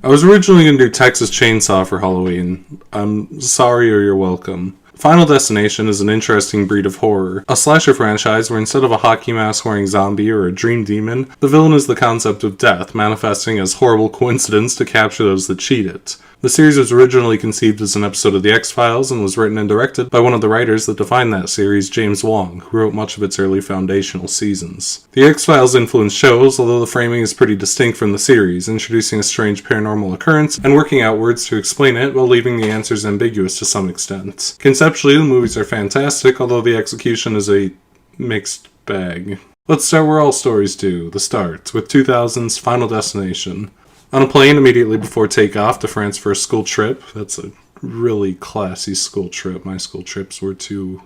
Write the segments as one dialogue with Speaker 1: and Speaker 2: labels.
Speaker 1: I was originally going to do Texas Chainsaw for Halloween. I'm sorry or you're welcome. Final Destination is an interesting breed of horror. A slasher franchise where instead of a hockey mask wearing zombie or a dream demon, the villain is the concept of death, manifesting as horrible coincidence to capture those that cheat it. The series was originally conceived as an episode of The X-Files and was written and directed by one of the writers that defined that series, James Wong, who wrote much of its early foundational seasons. The X-Files influenced shows, although the framing is pretty distinct from the series, introducing a strange paranormal occurrence and working outwards to explain it while leaving the answers ambiguous to some extent. Conceptually, the movies are fantastic, although the execution is a mixed bag. Let's start where all stories do, the start, with 2000's Final Destination. On a plane immediately before takeoff to France for a school trip. That's a really classy school trip. My school trips were to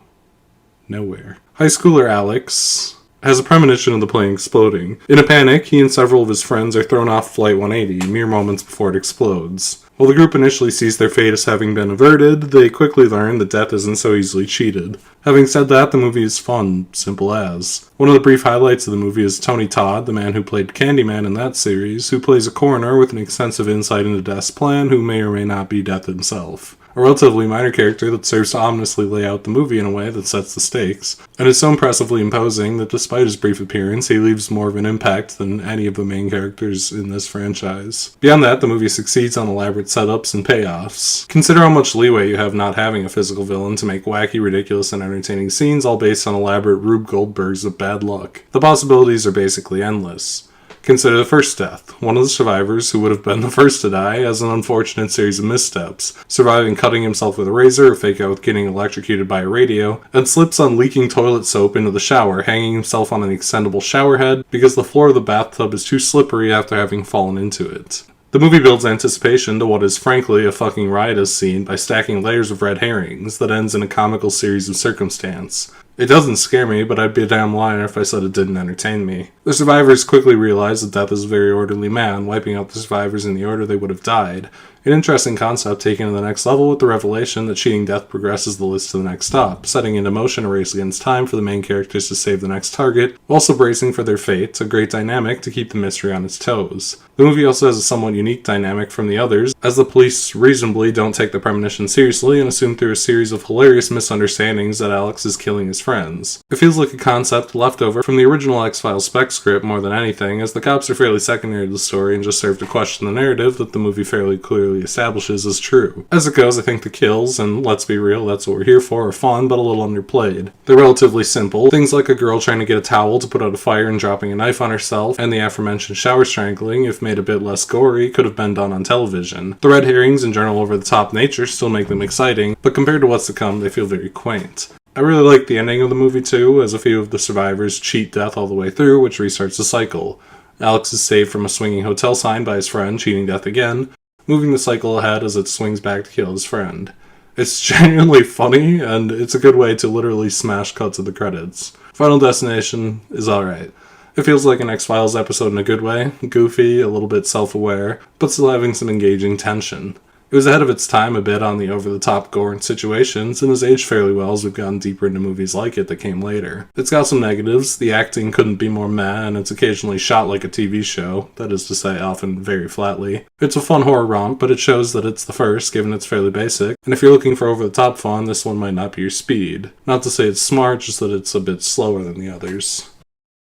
Speaker 1: nowhere. High schooler Alex has a premonition of the plane exploding. In a panic, he and several of his friends are thrown off Flight 180, mere moments before it explodes. While the group initially sees their fate as having been averted, they quickly learn that death isn't so easily cheated. Having said that, the movie is fun, simple as. One of the brief highlights of the movie is Tony Todd, the man who played Candyman in that series, who plays a coroner with an extensive insight into Death's plan, who may or may not be Death himself. A relatively minor character that serves to ominously lay out the movie in a way that sets the stakes, and is so impressively imposing that despite his brief appearance, he leaves more of an impact than any of the main characters in this franchise. Beyond that, the movie succeeds on elaborate setups and payoffs. Consider how much leeway you have not having a physical villain to make wacky, ridiculous, and entertaining scenes all based on elaborate Rube Goldbergs of bad luck. The possibilities are basically endless. Consider the first death. One of the survivors, who would have been the first to die, has an unfortunate series of missteps, surviving cutting himself with a razor, a fake out with getting electrocuted by a radio, and slips on leaking toilet soap into the shower, hanging himself on an extendable shower head because the floor of the bathtub is too slippery after having fallen into it. The movie builds anticipation to what is frankly a fucking riotous scene by stacking layers of red herrings that ends in a comical series of circumstance. It doesn't scare me, but I'd be a damn liar if I said it didn't entertain me. The survivors quickly realize that Death is a very orderly man, wiping out the survivors in the order they would have died. An interesting concept taken to the next level with the revelation that cheating Death progresses the list to the next stop, setting into motion a race against time for the main characters to save the next target, while also bracing for their fate, a great dynamic to keep the mystery on its toes. The movie also has a somewhat unique dynamic from the others, as the police reasonably don't take the premonition seriously and assume through a series of hilarious misunderstandings that Alex is killing his friends. It feels like a concept left over from the original X-Files spec script more than anything, as the cops are fairly secondary to the story and just serve to question the narrative that the movie fairly clearly establishes as true. As it goes, I think the kills, and let's be real, that's what we're here for, are fun but a little underplayed. They're relatively simple, things like a girl trying to get a towel to put out a fire and dropping a knife on herself, and the aforementioned shower strangling, if made a bit less gory, could have been done on television. The red herrings and general over-the-top nature still make them exciting, but compared to what's to come, they feel very quaint. I really like the ending of the movie too, as a few of the survivors cheat Death all the way through, which restarts the cycle. Alex is saved from a swinging hotel sign by his friend, cheating Death again, moving the cycle ahead as it swings back to kill his friend. It's genuinely funny, and it's a good way to literally smash cut to the credits. Final Destination is alright. It feels like an X-Files episode in a good way, goofy, a little bit self-aware, but still having some engaging tension. It was ahead of its time a bit on the over-the-top gore and situations, and has aged fairly well as we've gotten deeper into movies like it that came later. It's got some negatives, the acting couldn't be more meh, and it's occasionally shot like a TV show, that is to say, often very flatly. It's a fun horror romp, but it shows that it's the first, given it's fairly basic, and if you're looking for over-the-top fun, this one might not be your speed. Not to say it's smart, just that it's a bit slower than the others.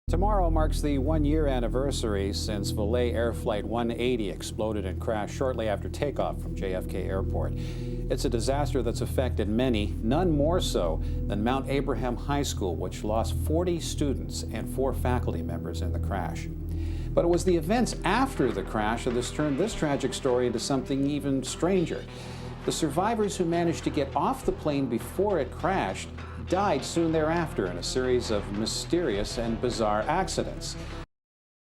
Speaker 2: Tomorrow marks the one-year anniversary since Valais Air Flight 180 exploded and crashed shortly after takeoff from JFK Airport. It's a disaster that's affected many, none more so than Mount Abraham High School, which lost 40 students and 4 faculty members in the crash. But it was the events after the crash that turned this tragic story into something even stranger. The survivors who managed to get off the plane before it crashed died soon thereafter in a series of mysterious and bizarre accidents.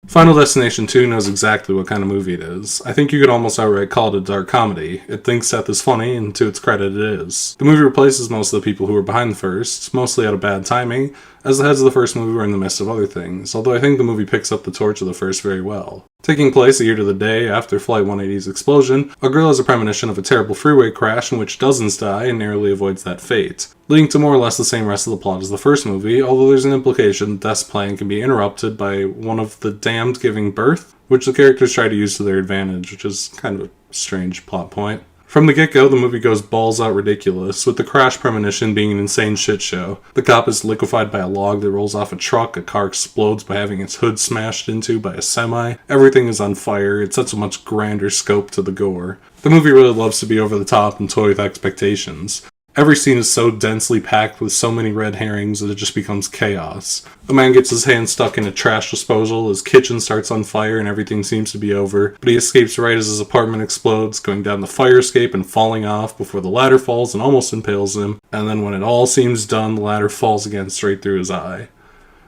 Speaker 1: Final Destination 2 knows exactly what kind of movie it is. I think you could almost outright call it a dark comedy. It thinks Seth is funny, and to its credit it is. The movie replaces most of the people who were behind the first, mostly out of bad timing, as the heads of the first movie were in the midst of other things, although I think the movie picks up the torch of the first very well. Taking place a year to the day after Flight 180's explosion, a girl has a premonition of a terrible freeway crash in which dozens die and narrowly avoids that fate, leading to more or less the same rest of the plot as the first movie, although there's an implication that Death's plan can be interrupted by one of the damned giving birth, which the characters try to use to their advantage, which is kind of a strange plot point. From the get-go, the movie goes balls out ridiculous, with the crash premonition being an insane shit show. The cop is liquefied by a log that rolls off a truck, a car explodes by having its hood smashed into by a semi, everything is on fire, it sets a much grander scope to the gore. The movie really loves to be over the top and toy with expectations. Every scene is so densely packed with so many red herrings that it just becomes chaos. A man gets his hand stuck in a trash disposal, his kitchen starts on fire and everything seems to be over, but he escapes right as his apartment explodes, going down the fire escape and falling off before the ladder falls and almost impales him, and then when it all seems done, the ladder falls again straight through his eye.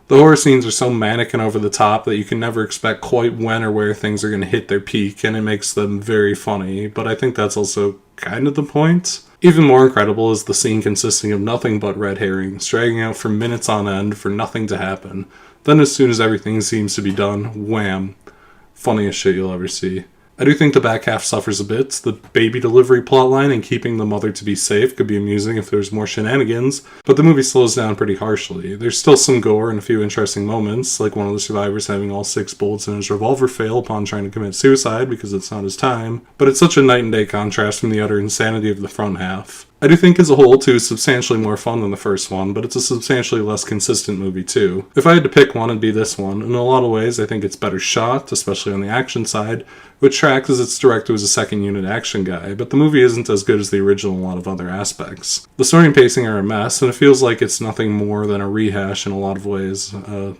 Speaker 1: The horror scenes are so manic and over the top that you can never expect quite when or where things are going to hit their peak, and it makes them very funny, but I think that's also kind of the point. Even more incredible is the scene consisting of nothing but red herrings, dragging out for minutes on end for nothing to happen. Then as soon as everything seems to be done, wham. Funniest shit you'll ever see. I do think the back half suffers a bit. The baby delivery plotline and keeping the mother to be safe could be amusing if there was more shenanigans, but the movie slows down pretty harshly. There's still some gore and a few interesting moments, like one of the survivors having all 6 bullets in his revolver fail upon trying to commit suicide because it's not his time, but it's such a night and day contrast from the utter insanity of the front half. I do think as a whole, too, is substantially more fun than the first one, but it's a substantially less consistent movie, too. If I had to pick one, it'd be this one. In a lot of ways, I think it's better shot, especially on the action side, which tracks as its director was a second unit action guy, but the movie isn't as good as the original in a lot of other aspects. The story and pacing are a mess, and it feels like it's nothing more than a rehash in a lot of ways, the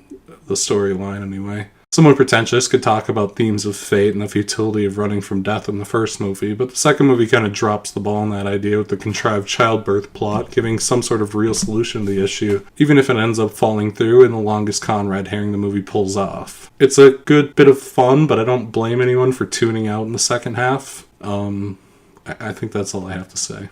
Speaker 1: storyline anyway. Someone pretentious could talk about themes of fate and the futility of running from death in the first movie, but the second movie kind of drops the ball on that idea with the contrived childbirth plot, giving some sort of real solution to the issue, even if it ends up falling through in the longest con red herring the movie pulls off. It's a good bit of fun, but I don't blame anyone for tuning out in the second half. I think that's all I have to say.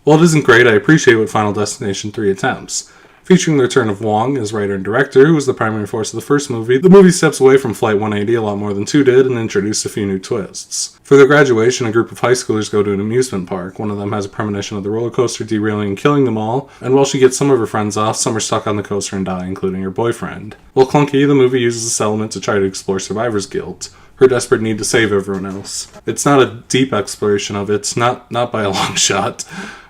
Speaker 1: While it isn't great, I appreciate what Final Destination 3 attempts. Featuring the return of Wong as writer and director, who was the primary force of the first movie, the movie steps away from Flight 180 a lot more than 2 did and introduced a few new twists. For their graduation, a group of high schoolers go to an amusement park. One of them has a premonition of the roller coaster derailing and killing them all, and while she gets some of her friends off, some are stuck on the coaster and die, including her boyfriend. While clunky, the movie uses this element to try to explore survivor's guilt, her desperate need to save everyone else. It's not a deep exploration of it, not by a long shot,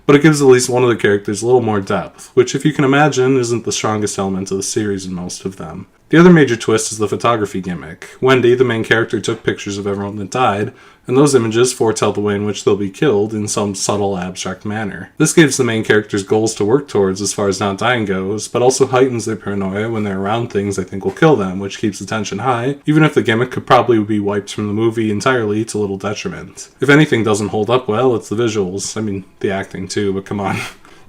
Speaker 1: but it gives at least one of the characters a little more depth, which, if you can imagine, isn't the strongest element of the series in most of them. The other major twist is the photography gimmick. Wendy, the main character, took pictures of everyone that died, and those images foretell the way in which they'll be killed in some subtle, abstract manner. This gives the main characters goals to work towards as far as not dying goes, but also heightens their paranoia when they're around things they think will kill them, which keeps the tension high, even if the gimmick could probably be wiped from the movie entirely to little detriment. If anything doesn't hold up well, it's the visuals. I mean, the acting too, but come on.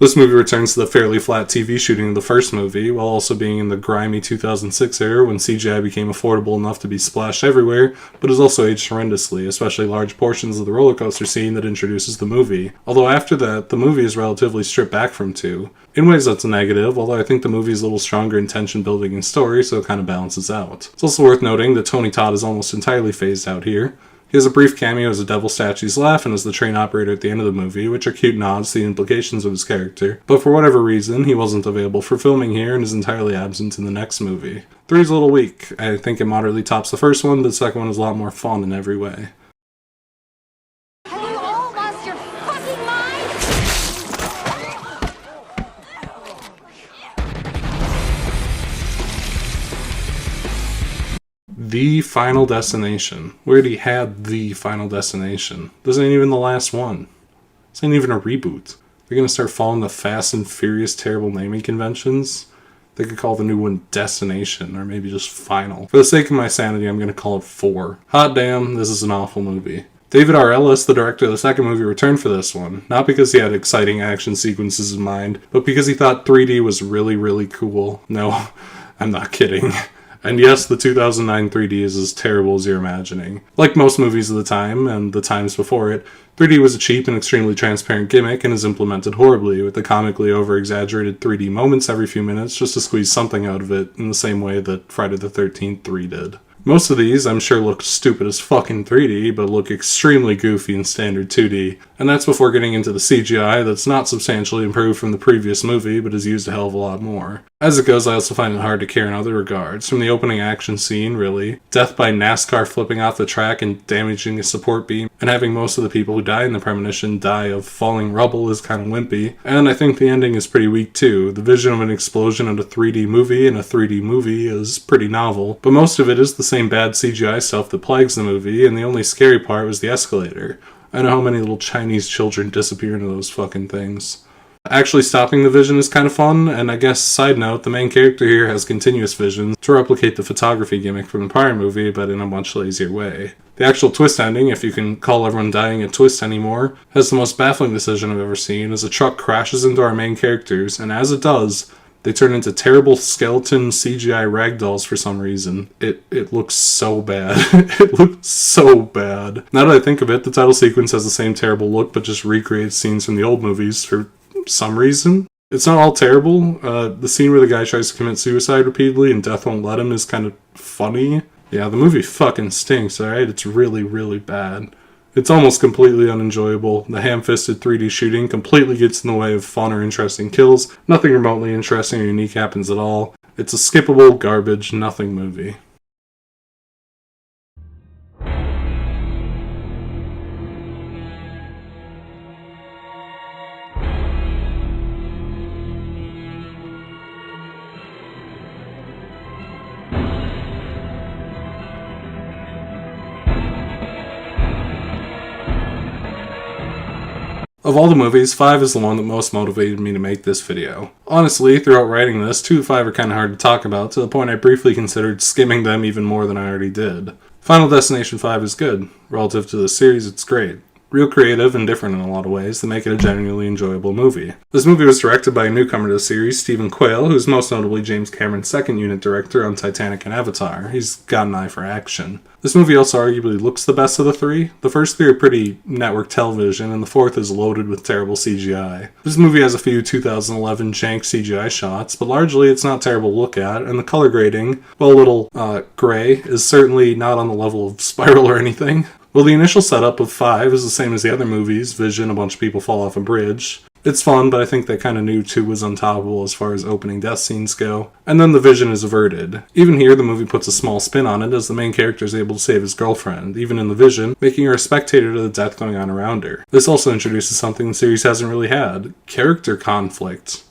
Speaker 1: This movie returns to the fairly flat TV shooting of the first movie, while also being in the grimy 2006 era when CGI became affordable enough to be splashed everywhere, but is also aged horrendously, especially large portions of the roller coaster scene that introduces the movie. Although after that, the movie is relatively stripped back from 2. In ways that's a negative, although I think the movie is a little stronger in tension building and story, so it kind of balances out. It's also worth noting that Tony Todd is almost entirely phased out here. He has a brief cameo as a devil statue's laugh and as the train operator at the end of the movie, which are cute nods to the implications of his character, but for whatever reason, he wasn't available for filming here and is entirely absent in the next movie. 3 is a little weak. I think it moderately tops the first one, but the second one is a lot more fun in every way.
Speaker 3: Have you all lost your fucking
Speaker 1: The Final Destination. We already had The Final Destination. This ain't even the last one. This ain't even a reboot. They're gonna start following the Fast and Furious terrible naming conventions. They could call the new one Destination, or maybe just Final. For the sake of my sanity, I'm gonna call it 4. Hot damn, this is an awful movie. David R. Ellis, the director of the second movie, returned for this one, not because he had exciting action sequences in mind, but because he thought 3D was really, really cool. No, I'm not kidding. And yes, the 2009 3D is as terrible as you're imagining. Like most movies of the time, and the times before it, 3D was a cheap and extremely transparent gimmick and is implemented horribly, with the comically over-exaggerated 3D moments every few minutes just to squeeze something out of it in the same way that Friday the 13th 3 did. Most of these, I'm sure, look stupid as fuck in 3D, but look extremely goofy in standard 2D. And that's before getting into the CGI that's not substantially improved from the previous movie, but is used a hell of a lot more. As it goes, I also find it hard to care in other regards. From the opening action scene, really, death by NASCAR flipping off the track and damaging a support beam, and having most of the people who die in the premonition die of falling rubble is kind of wimpy. And I think the ending is pretty weak too. The vision of an explosion in a 3D movie in a 3D movie is pretty novel, but most of it is the same bad CGI stuff that plagues the movie, and the only scary part was the escalator. I know how many little Chinese children disappear into those fucking things. Actually stopping the vision is kind of fun, and I guess, side note, the main character here has continuous vision to replicate the photography gimmick from the prior movie, but in a much lazier way. The actual twist ending, if you can call everyone dying a twist anymore, has the most baffling decision I've ever seen, as a truck crashes into our main characters, and as it does, they turn into terrible skeleton CGI ragdolls for some reason. It looks so bad. It looks so bad. Now that I think of it, the title sequence has the same terrible look, but just recreates scenes from the old movies for some reason. It's not all terrible. The scene where the guy tries to commit suicide repeatedly and death won't let him is kind of funny. Yeah, the movie fucking stinks, alright? It's really, really bad. It's almost completely unenjoyable. The ham-fisted 3D shooting completely gets in the way of fun or interesting kills. Nothing remotely interesting or unique happens at all. It's a skippable, garbage, nothing movie. Of all the movies, 5 is the one that most motivated me to make this video. Honestly, throughout writing this, 2 to 5 are kinda hard to talk about, to the point I briefly considered skimming them even more than I already did. Final Destination 5 is good. Relative to the series, it's great. Real creative and different in a lot of ways that make it a genuinely enjoyable movie. This movie was directed by a newcomer to the series, Stephen Quayle, who's most notably James Cameron's second unit director on Titanic and Avatar. He's got an eye for action. This movie also arguably looks the best of the 3. The first 3 are pretty network television, and the 4th is loaded with terrible CGI. This movie has a few 2011 jank CGI shots, but largely it's not terrible to look at, and the color grading, while a little gray, is certainly not on the level of Spiral or anything. Well, the initial setup of 5 is the same as the other movies. Vision, a bunch of people fall off a bridge. It's fun, but I think they kind of knew 2 was untoppable as far as opening death scenes go. And then the vision is averted. Even here, the movie puts a small spin on it as the main character is able to save his girlfriend, even in the vision, making her a spectator to the death going on around her. This also introduces something the series hasn't really had. Character conflict.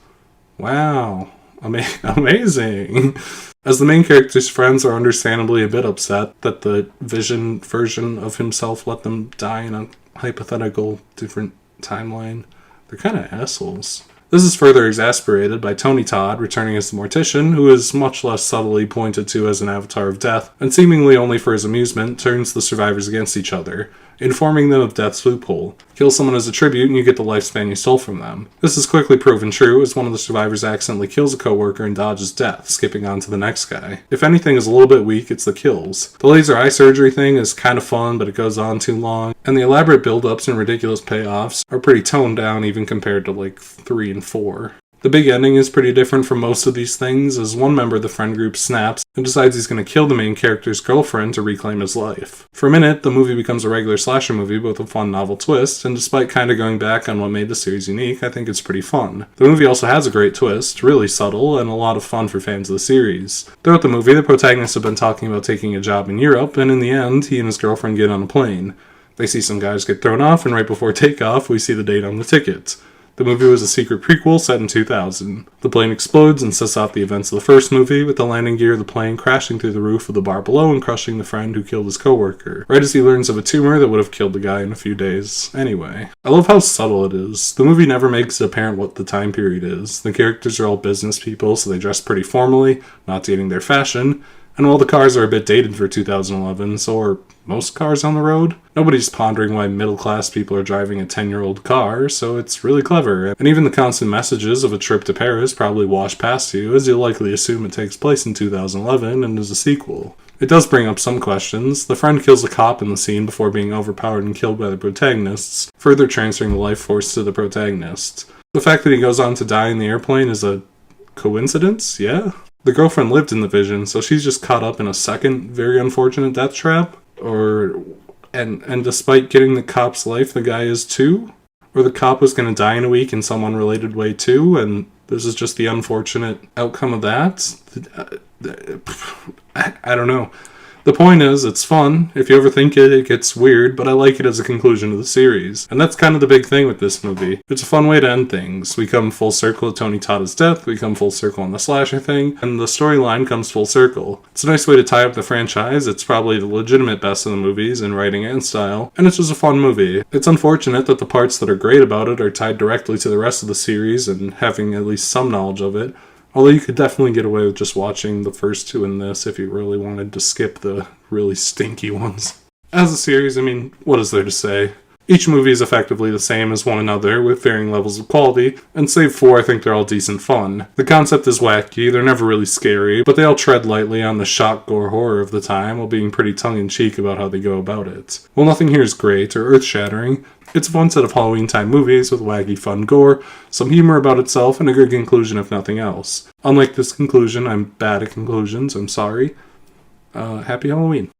Speaker 1: Wow. Amazing. As the main character's friends are understandably a bit upset that the Vision version of himself let them die in a hypothetical different timeline, they're kind of assholes. This is further exasperated by Tony Todd returning as the Mortician, who is much less subtly pointed to as an avatar of death, and seemingly only for his amusement, turns the survivors against each other, informing them of death's loophole. Kill someone as a tribute and you get the lifespan you stole from them. This is quickly proven true as one of the survivors accidentally kills a coworker and dodges death, skipping on to the next guy. If anything is a little bit weak, it's the kills. The laser eye surgery thing is kind of fun, but it goes on too long, and the elaborate build-ups and ridiculous payoffs are pretty toned down even compared to like 3 and 4. The big ending is pretty different from most of these things, as one member of the friend group snaps and decides he's going to kill the main character's girlfriend to reclaim his life. For a minute, the movie becomes a regular slasher movie with a fun novel twist, and despite kind of going back on what made the series unique, I think it's pretty fun. The movie also has a great twist, really subtle, and a lot of fun for fans of the series. Throughout the movie, the protagonists have been talking about taking a job in Europe, and in the end, he and his girlfriend get on a plane. They see some guys get thrown off, and right before takeoff, we see the date on the ticket. The movie was a secret prequel set in 2000. The plane explodes and sets off the events of the first movie, with the landing gear of the plane crashing through the roof of the bar below and crushing the friend who killed his coworker, right as he learns of a tumor that would have killed the guy in a few days. Anyway, I love how subtle it is. The movie never makes it apparent what the time period is. The characters are all business people, so they dress pretty formally, not dating their fashion, and while the cars are a bit dated for 2011, so are most cars on the road. Nobody's pondering why middle-class people are driving a 10-year-old car, so it's really clever. And even the constant messages of a trip to Paris probably wash past you, as you'll likely assume it takes place in 2011 and is a sequel. It does bring up some questions. The friend kills a cop in the scene before being overpowered and killed by the protagonists, further transferring the life force to the protagonist. The fact that he goes on to die in the airplane is a coincidence? Yeah? The girlfriend lived in the vision, so she's just caught up in a second very unfortunate death trap? And despite getting the cop's life, the guy is too? Or the cop was going to die in a week in some unrelated way too, and this is just the unfortunate outcome of that? I don't know. The point is, it's fun. If you overthink it, it gets weird, but I like it as a conclusion to the series. And that's kind of the big thing with this movie. It's a fun way to end things. We come full circle at Tony Todd's death, we come full circle on the slasher thing, and the storyline comes full circle. It's a nice way to tie up the franchise. It's probably the legitimate best of the movies in writing and style, and it's just a fun movie. It's unfortunate that the parts that are great about it are tied directly to the rest of the series and having at least some knowledge of it. Although you could definitely get away with just watching the first two in this if you really wanted to skip the really stinky ones. As a series, I mean, what is there to say? Each movie is effectively the same as one another, with varying levels of quality, and save for, I think they're all decent fun. The concept is wacky, they're never really scary, but they all tread lightly on the shock gore horror of the time, while being pretty tongue-in-cheek about how they go about it. While nothing here is great or earth-shattering, it's a fun set of Halloween-time movies with wacky fun gore, some humor about itself, and a good conclusion if nothing else. Unlike this conclusion, I'm bad at conclusions, I'm sorry. Happy Halloween.